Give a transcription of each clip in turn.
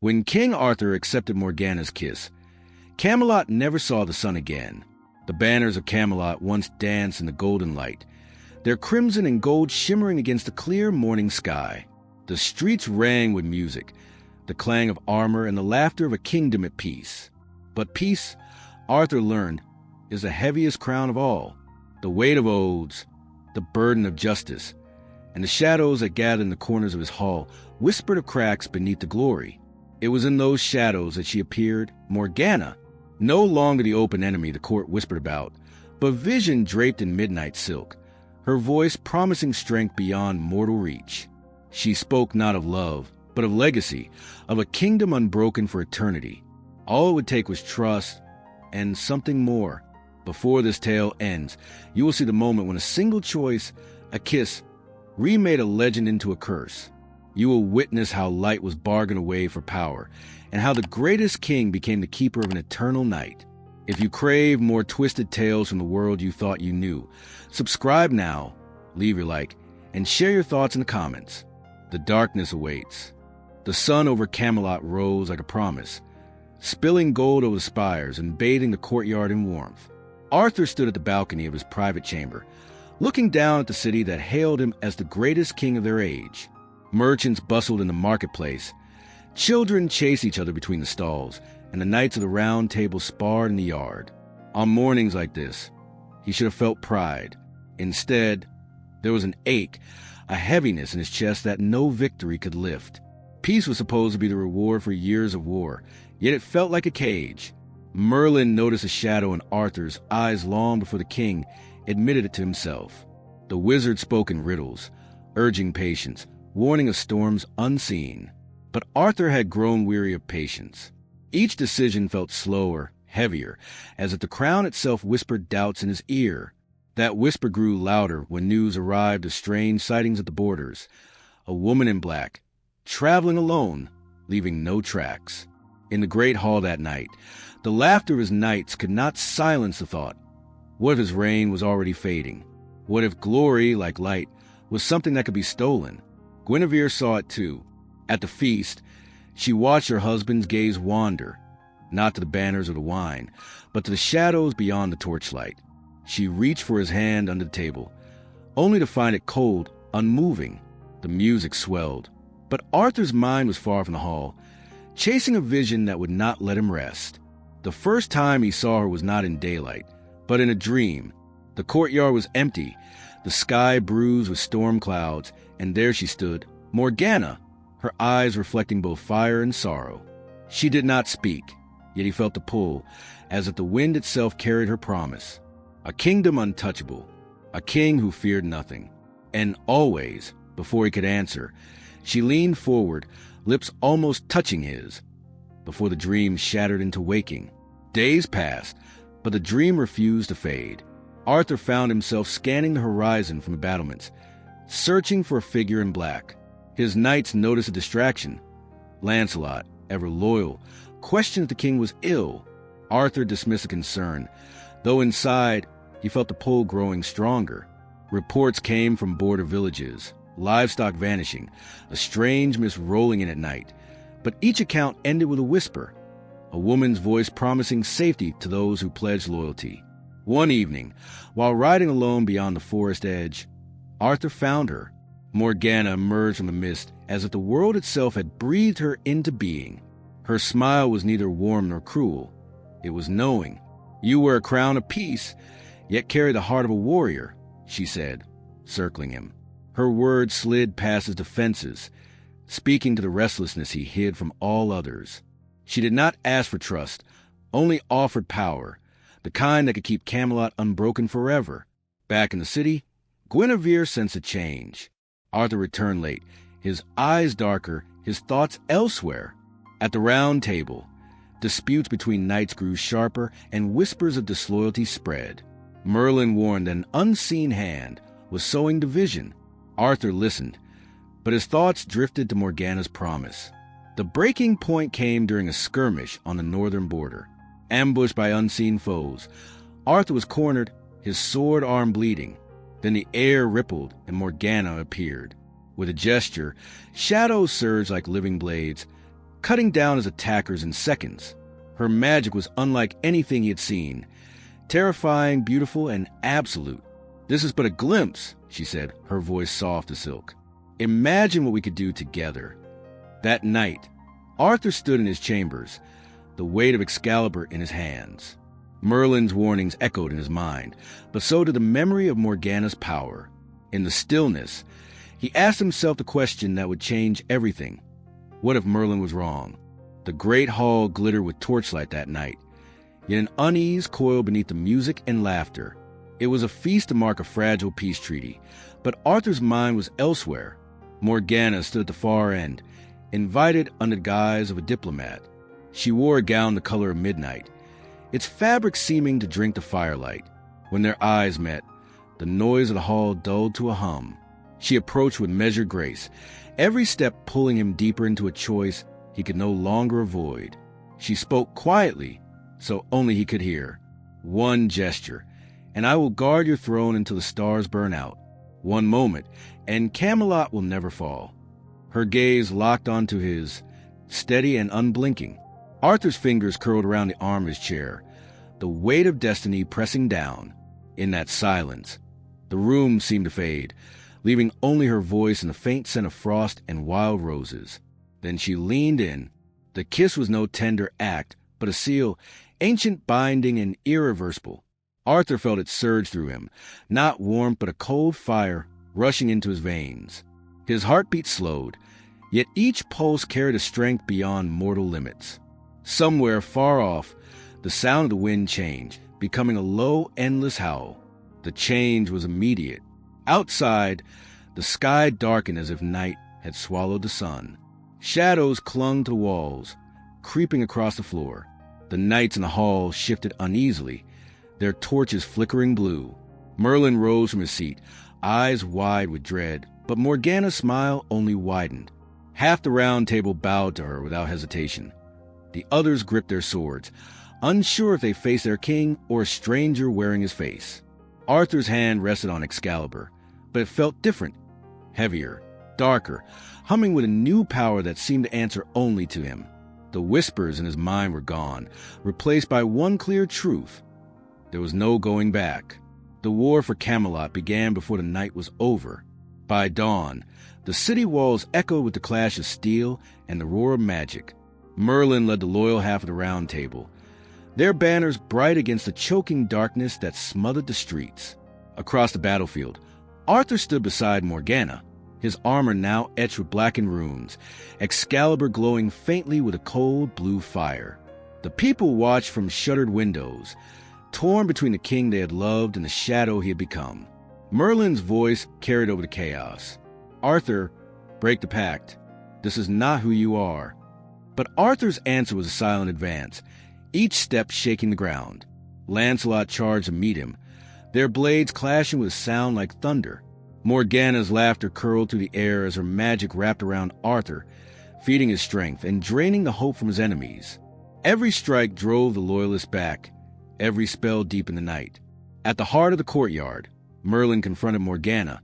When King Arthur accepted Morgana's kiss, Camelot never saw the sun again. The banners of Camelot once danced in the golden light, their crimson and gold shimmering against the clear morning sky. The streets rang with music, the clang of armor and the laughter of a kingdom at peace. But peace, Arthur learned, is the heaviest crown of all. The weight of oaths, the burden of justice, and the shadows that gathered in the corners of his hall whispered of cracks beneath the glory. It was in those shadows that she appeared, Morgana, no longer the open enemy the court whispered about, but vision draped in midnight silk, her voice promising strength beyond mortal reach. She spoke not of love, but of legacy, of a kingdom unbroken for eternity. All it would take was trust and something more. Before this tale ends, you will see the moment when a single choice, a kiss, remade a legend into a curse. You will witness how light was bargained away for power, and how the greatest king became the keeper of an eternal night. If you crave more twisted tales from the world you thought you knew, subscribe now, leave your like, and share your thoughts in the comments. The darkness awaits. The sun over Camelot rose like a promise, spilling gold over the spires and bathing the courtyard in warmth. Arthur stood at the balcony of his private chamber, looking down at the city that hailed him as the greatest king of their age. Merchants bustled in the marketplace. Children chased each other between the stalls, and the knights of the round table sparred in the yard. On mornings like this, he should have felt pride. Instead, there was an ache, a heaviness in his chest that no victory could lift. Peace was supposed to be the reward for years of war, yet it felt like a cage. Merlin noticed a shadow in Arthur's eyes long before the king admitted it to himself. The wizard spoke in riddles, urging patience, warning of storms unseen. But Arthur had grown weary of patience. Each decision felt slower, heavier, as if the crown itself whispered doubts in his ear. That whisper grew louder when news arrived of strange sightings at the borders. A woman in black, traveling alone, leaving no tracks. In the great hall that night, the laughter of his knights could not silence the thought. What if his reign was already fading? What if glory, like light, was something that could be stolen? Guinevere saw it too. At the feast, she watched her husband's gaze wander, not to the banners or the wine, but to the shadows beyond the torchlight. She reached for his hand under the table, only to find it cold, unmoving. The music swelled, but Arthur's mind was far from the hall, chasing a vision that would not let him rest. The first time he saw her was not in daylight, but in a dream. The courtyard was empty, the sky bruised with storm clouds, and there she stood, Morgana, her eyes reflecting both fire and sorrow. She did not speak, yet he felt the pull, as if the wind itself carried her promise. A kingdom untouchable, a king who feared nothing. And always, before he could answer, she leaned forward, lips almost touching his, before the dream shattered into waking. Days passed, but the dream refused to fade. Arthur found himself scanning the horizon from the battlements, searching for a figure in black. His knights noticed a distraction. Lancelot, ever loyal, questioned if the king was ill. Arthur dismissed the concern, though inside he felt the pull growing stronger. Reports came from border villages, livestock vanishing, a strange mist rolling in at night. But each account ended with a whisper, a woman's voice promising safety to those who pledged loyalty. One evening, while riding alone beyond the forest edge, Arthur found her. Morgana emerged from the mist as if the world itself had breathed her into being. Her smile was neither warm nor cruel. It was knowing. "You wear a crown of peace, yet carry the heart of a warrior," she said, circling him. Her words slid past his defenses, speaking to the restlessness he hid from all others. She did not ask for trust, only offered power, the kind that could keep Camelot unbroken forever. Back in the city, Guinevere sensed a change. Arthur returned late, his eyes darker, his thoughts elsewhere. At the round table, disputes between knights grew sharper and whispers of disloyalty spread. Merlin warned that an unseen hand was sowing division. Arthur listened, but his thoughts drifted to Morgana's promise. The breaking point came during a skirmish on the northern border. Ambushed by unseen foes, Arthur was cornered, his sword arm bleeding. Then the air rippled and Morgana appeared. With a gesture, shadows surged like living blades, cutting down his attackers in seconds. Her magic was unlike anything he had seen, terrifying, beautiful, and absolute. "This is but a glimpse," she said, her voice soft as silk. "Imagine what we could do together." That night, Arthur stood in his chambers, the weight of Excalibur in his hands. Merlin's warnings echoed in his mind, but so did the memory of Morgana's power. In the stillness, he asked himself the question that would change everything. What if Merlin was wrong? The great hall glittered with torchlight that night, yet an unease coiled beneath the music and laughter. It was a feast to mark a fragile peace treaty, but Arthur's mind was elsewhere. Morgana stood at the far end, invited under the guise of a diplomat. She wore a gown the color of midnight, its fabric seeming to drink the firelight. When their eyes met, the noise of the hall dulled to a hum. She approached with measured grace, every step pulling him deeper into a choice he could no longer avoid. She spoke quietly, so only he could hear. "One gesture, and I will guard your throne until the stars burn out. One moment, and Camelot will never fall." Her gaze locked onto his, steady and unblinking. Arthur's fingers curled around the arm of his chair, the weight of destiny pressing down. In that silence, the room seemed to fade, leaving only her voice and the faint scent of frost and wild roses. Then she leaned in. The kiss was no tender act, but a seal, ancient, binding, and irreversible. Arthur felt it surge through him, not warmth but a cold fire rushing into his veins. His heartbeat slowed, yet each pulse carried a strength beyond mortal limits. Somewhere far off, the sound of the wind changed, becoming a low, endless howl. The change was immediate. Outside, the sky darkened as if night had swallowed the sun. Shadows clung to the walls, creeping across the floor. The knights in the hall shifted uneasily, their torches flickering blue. Merlin rose from his seat, eyes wide with dread, but Morgana's smile only widened. Half the round table bowed to her without hesitation. The others gripped their swords, unsure if they faced their king or a stranger wearing his face. Arthur's hand rested on Excalibur, but it felt different, heavier, darker, humming with a new power that seemed to answer only to him. The whispers in his mind were gone, replaced by one clear truth. There was no going back. The war for Camelot began before the night was over. By dawn, the city walls echoed with the clash of steel and the roar of magic. Merlin led the loyal half of the round table, their banners bright against the choking darkness that smothered the streets. Across the battlefield, Arthur stood beside Morgana, his armor now etched with blackened runes, Excalibur glowing faintly with a cold blue fire. The people watched from shuttered windows, torn between the king they had loved and the shadow he had become. Merlin's voice carried over the chaos. "Arthur, break the pact. This is not who you are." But Arthur's answer was a silent advance, each step shaking the ground. Lancelot charged to meet him, their blades clashing with a sound like thunder. Morgana's laughter curled through the air as her magic wrapped around Arthur, feeding his strength and draining the hope from his enemies. Every strike drove the loyalists back, every spell deepened the night. At the heart of the courtyard, Merlin confronted Morgana,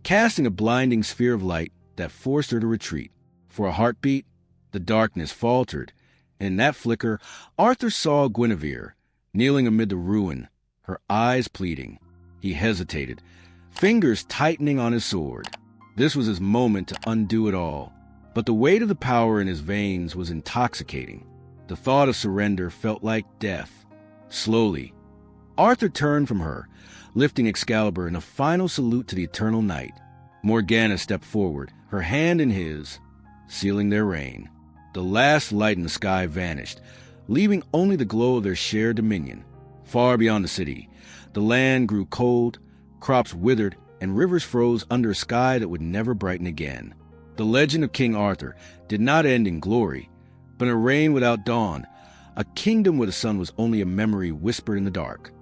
casting a blinding sphere of light that forced her to retreat. For a heartbeat, the darkness faltered, and in that flicker, Arthur saw Guinevere, kneeling amid the ruin, her eyes pleading. He hesitated, fingers tightening on his sword. This was his moment to undo it all. But the weight of the power in his veins was intoxicating. The thought of surrender felt like death. Slowly, Arthur turned from her, lifting Excalibur in a final salute to the eternal night. Morgana stepped forward, her hand in his, sealing their reign. The last light in the sky vanished, leaving only the glow of their shared dominion. Far beyond the city, the land grew cold, crops withered, and rivers froze under a sky that would never brighten again. The legend of King Arthur did not end in glory, but in a reign without dawn, a kingdom where the sun was only a memory whispered in the dark.